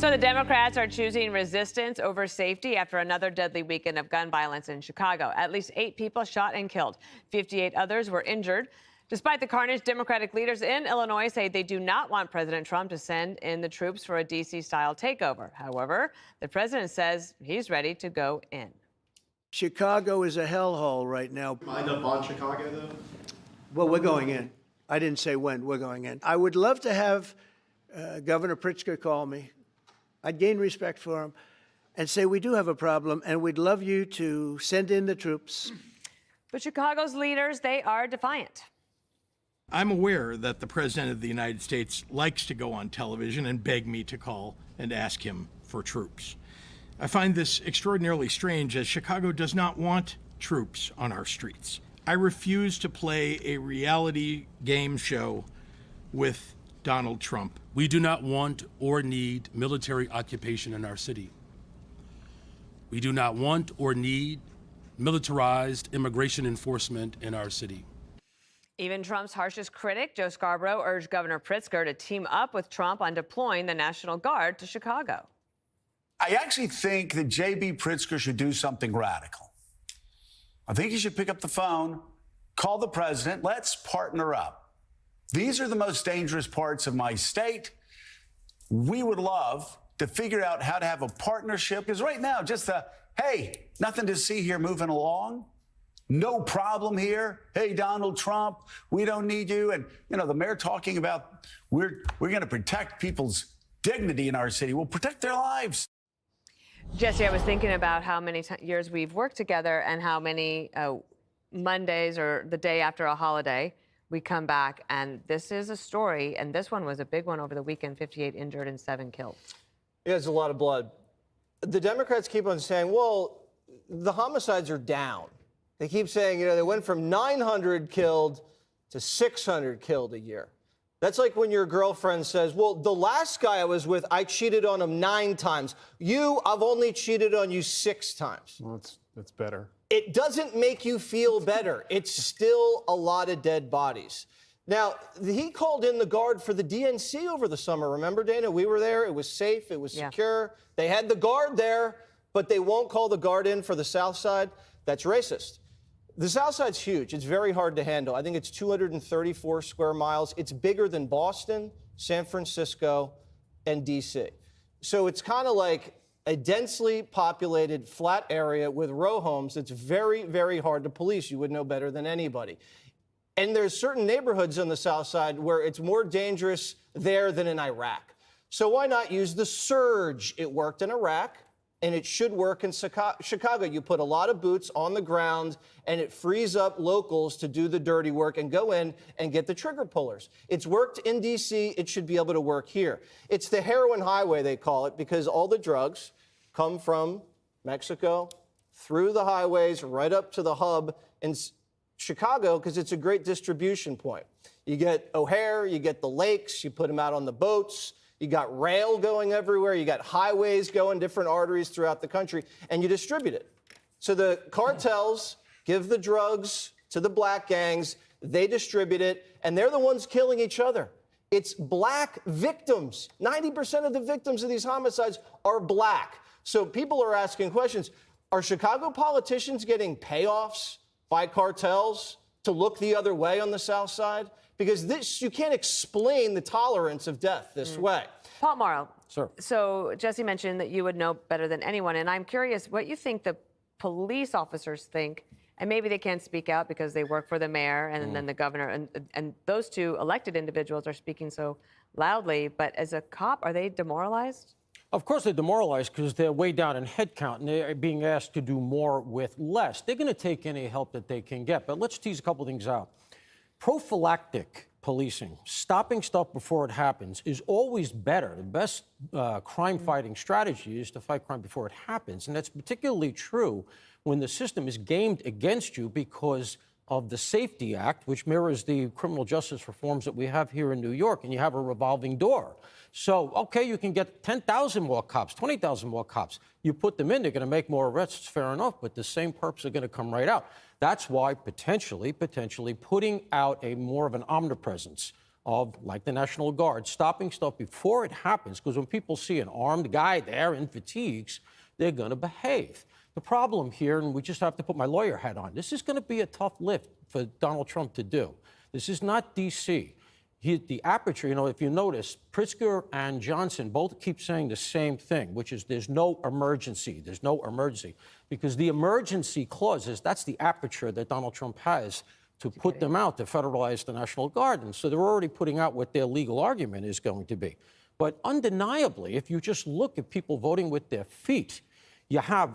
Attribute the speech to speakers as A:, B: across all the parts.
A: So the Democrats are choosing resistance over safety after another deadly weekend of gun violence in Chicago. At least 8 people shot and killed. 58 others were injured. Despite the carnage, Democratic leaders in Illinois say they do not want President Trump to send in the troops for a D.C.-style takeover. However, the president says he's ready to go in.
B: Chicago is a hellhole right now.
C: Mind up on Chicago, though?
B: Well, we're going in. I didn't say when. We're going in. I would love to have Governor Pritzker call me. I'd gain respect for him and say, we do have a problem, and we'd love you to send in the troops.
A: But Chicago's leaders, they are defiant.
D: I'm aware that the President of the United States likes to go on television and beg me to call and ask him for troops. I find this extraordinarily strange, as Chicago does not want troops on our streets. I refuse to play a reality game show with Donald Trump.
E: We do not want or need military occupation in our city. We do not want or need militarized immigration enforcement in our city.
A: Even Trump's harshest critic, Joe Scarborough, urged Governor Pritzker to team up with Trump on deploying the National Guard to Chicago.
F: I actually think that J.B. Pritzker should do something radical. I think he should pick up the phone, call the president, let's partner up. These are the most dangerous parts of my state. We would love to figure out how to have a partnership, because right now, just hey, nothing to see here moving along. No problem here. Hey, Donald Trump, we don't need you. And, you know, the mayor talking about we're going to protect people's dignity in our city. We'll protect their lives.
A: Jesse, I was thinking about how many years we've worked together and how many Mondays or the day after a holiday we come back, and this is a story, and this one was a big one over the weekend, 58 injured and 7 killed.
G: Yeah, it's a lot of blood. The Democrats keep on saying, well, the homicides are down. They keep saying, you know, they went from 900 killed to 600 killed a year. That's like when your girlfriend says, well, the last guy I was with, I cheated on him 9 times. You, I've only cheated on you 6 times.
C: Well, that's better.
G: It doesn't make you feel better. It's still a lot of dead bodies. Now, he called in the Guard for the DNC over the summer. Remember, Dana? We were there. It was safe. It was secure. They had the Guard there, but they won't call the Guard in for the South Side. That's racist. The South Side's huge. It's very hard to handle. I think it's 234 square miles. It's bigger than Boston, San Francisco, and D.C. So it's kind of like a densely populated flat area with row homes that's very, very hard to police. You would know better than anybody. And there's certain neighborhoods on the South Side where it's more dangerous there than in Iraq. So why not use the surge? It worked in Iraq, and it should work in Chicago. You put a lot of boots on the ground, and it frees up locals to do the dirty work and go in and get the trigger pullers. It's worked in D.C. It should be able to work here. It's the heroin highway, they call it, because all the drugs come from Mexico through the highways right up to the hub in Chicago, because it's a great distribution point. You get O'Hare, you get the lakes, you put them out on the boats. You got rail going everywhere. You got highways going, different arteries throughout the country, and you distribute it. So the cartels give the drugs to the black gangs. They distribute it, and they're the ones killing each other. It's black victims. 90% of the victims of these homicides are black. So people are asking questions. Are Chicago politicians getting payoffs by cartels to look the other way on the South Side? Because this, you can't explain the tolerance of death this way.
A: Paul Morrow.
G: Sir.
A: So Jesse mentioned that you would know better than anyone, and I'm curious what you think the police officers think, and maybe they can't speak out because they work for the mayor and then the governor, and those two elected individuals are speaking so loudly, but as a cop, are they demoralized?
H: Of course they're demoralized because they're way down in headcount and they're being asked to do more with less. They're going to take any help that they can get, but let's tease a couple things out. Prophylactic policing, stopping stuff before it happens, is always better. The best crime-fighting strategy is to fight crime before it happens. And that's particularly true when the system is gamed against you because of the Safety Act, which mirrors the criminal justice reforms that we have here in New York, and you have a revolving door. So, okay, you can get 10,000 more cops, 20,000 more cops. You put them in, they're going to make more arrests, fair enough, but the same perps are going to come right out. That's why potentially putting out a more of an omnipresence of, like the National Guard, stopping stuff before it happens, because when people see an armed guy there in fatigues, they're going to behave. The problem here, and we just have to put my lawyer hat on, this is going to be a tough lift for Donald Trump to do. This is not D.C. The aperture, you know, if you notice, Pritzker and Johnson both keep saying the same thing, which is there's no emergency. There's no emergency. Because the emergency clauses, that's the aperture that Donald Trump has to put them out, to federalize the National Guard. And so they're already putting out what their legal argument is going to be. But undeniably, if you just look at people voting with their feet, you have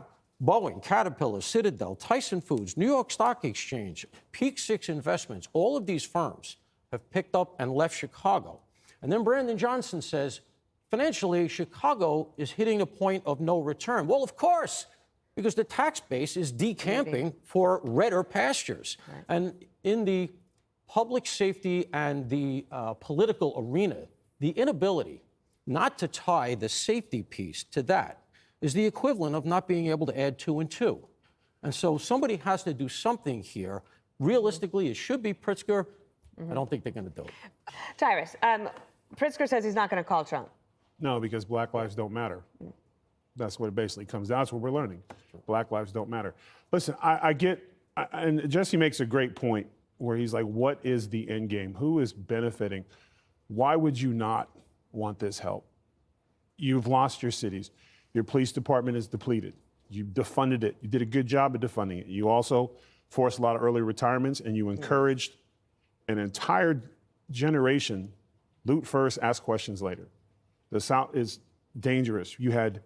H: Boeing, Caterpillar, Citadel, Tyson Foods, New York Stock Exchange, Peak Six Investments, all of these firms have picked up and left Chicago. And then Brandon Johnson says, financially, Chicago is hitting a point of no return. Well, of course, because the tax base is decamping for redder pastures. Right. And in the public safety and the political arena, the inability not to tie the safety piece to that is the equivalent of not being able to add 2 and 2. And so somebody has to do something here. Realistically, it should be Pritzker. I don't think they're going to do it.
A: Tyrus, Pritzker says he's not going to call Trump.
C: No, because black lives don't matter. That's what it basically comes down to. That's what we're learning. Black lives don't matter. Listen, I get, and Jesse makes a great point where he's like, what is the end game? Who is benefiting? Why would you not want this help? You've lost your cities. Your police department is depleted. You defunded it. You did a good job of defunding it. You also forced a lot of early retirements, and you encouraged an entire generation, loot first, ask questions later. The South is dangerous. You had,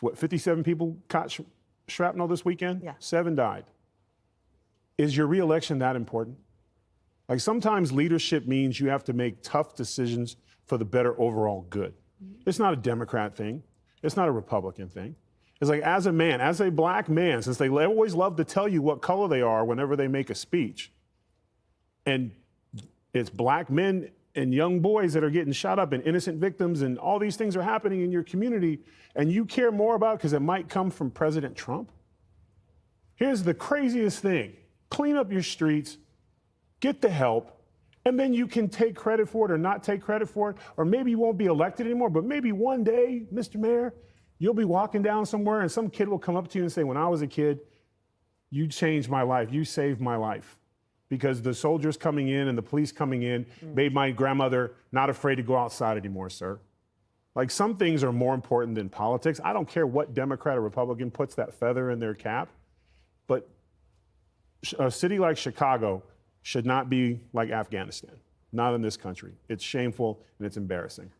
C: what, 57 people caught shrapnel this weekend?
A: Yeah.
C: 7 died. Is your reelection that important? Like, sometimes leadership means you have to make tough decisions for the better overall good. It's not a Democrat thing. It's not a Republican thing. It's like, as a man, as a black man, since they always love to tell you what color they are whenever they make a speech, and it's black men and young boys that are getting shot up and innocent victims and all these things are happening in your community, and you care more about because it might come from President Trump? Here's the craziest thing. Clean up your streets, get the help, and then you can take credit for it or not take credit for it, or maybe you won't be elected anymore, but maybe one day, Mr. Mayor, you'll be walking down somewhere and some kid will come up to you and say, when I was a kid, you changed my life, you saved my life. Because the soldiers coming in and the police coming in made my grandmother not afraid to go outside anymore, sir. Like, some things are more important than politics. I don't care what Democrat or Republican puts that feather in their cap, but a city like Chicago should not be like Afghanistan, not in this country. It's shameful and it's embarrassing.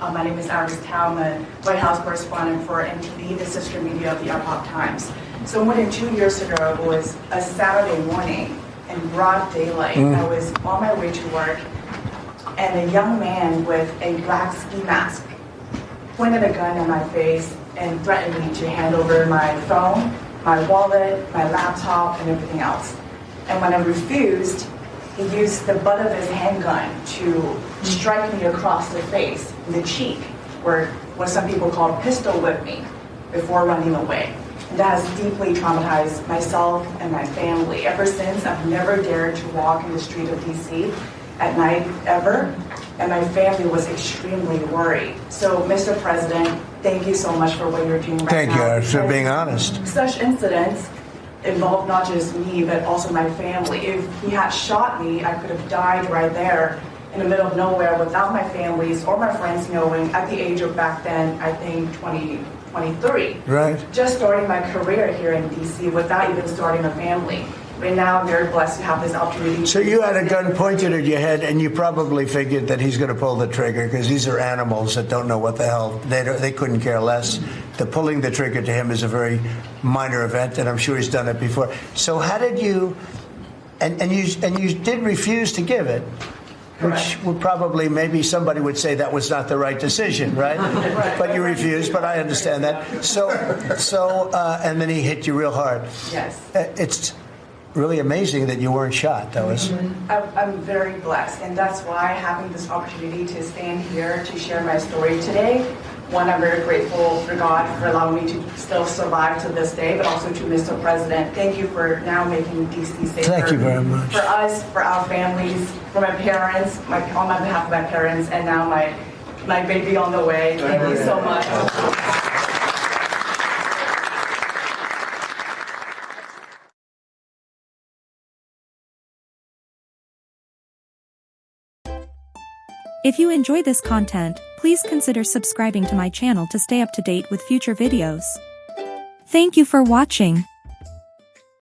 I: My name is Iris Tao. I'm a White House correspondent for MTV, the sister media of the Epoch Times. So more than 2 years ago, it was a Saturday morning in broad daylight. I was on my way to work, and a young man with a black ski mask pointed a gun at my face and threatened me to hand over my phone, my wallet, my laptop, and everything else. And when I refused, he used the butt of his handgun to strike me across the face, in the cheek, or what some people call pistol whip me, before running away. And that has deeply traumatized myself and my family. Ever since, I've never dared to walk in the street of DC at night, ever. And my family was extremely worried. So, Mr. President, thank you so much for what you're doing right now.
B: Thank you for being honest.
I: Such incidents involved not just me, but also my family. If he had shot me, I could have died right there in the middle of nowhere without my families or my friends knowing, at the age of, back then, I think 23.
B: Right.
I: Just starting my career here in DC without even starting a family. Right now, I'm very blessed to have this opportunity.
B: So you had a gun pointed at your head, and you probably figured that he's going to pull the trigger because these are animals that don't know what the hell. They couldn't care less. The pulling the trigger to him is a very minor event, and I'm sure he's done it before. So how did you? And you did refuse to give it, which would probably, maybe somebody would say that was not the right decision, right? But you refused. But I understand that. So and then he hit you real hard.
I: Yes.
B: It's really amazing that you weren't shot. That was.
I: I'm very blessed, and that's why having this opportunity to stand here to share my story today One, I'm very grateful for God for allowing me to still survive to this day, but also to Mr. President. Thank you for now making DC safer.
B: Thank you very much.
I: For us, for our families, for my parents, on my behalf of my parents, and now my baby on the way. Thank you so much.
J: If you enjoy this content, please consider subscribing to my channel to stay up to date with future videos. Thank you for watching.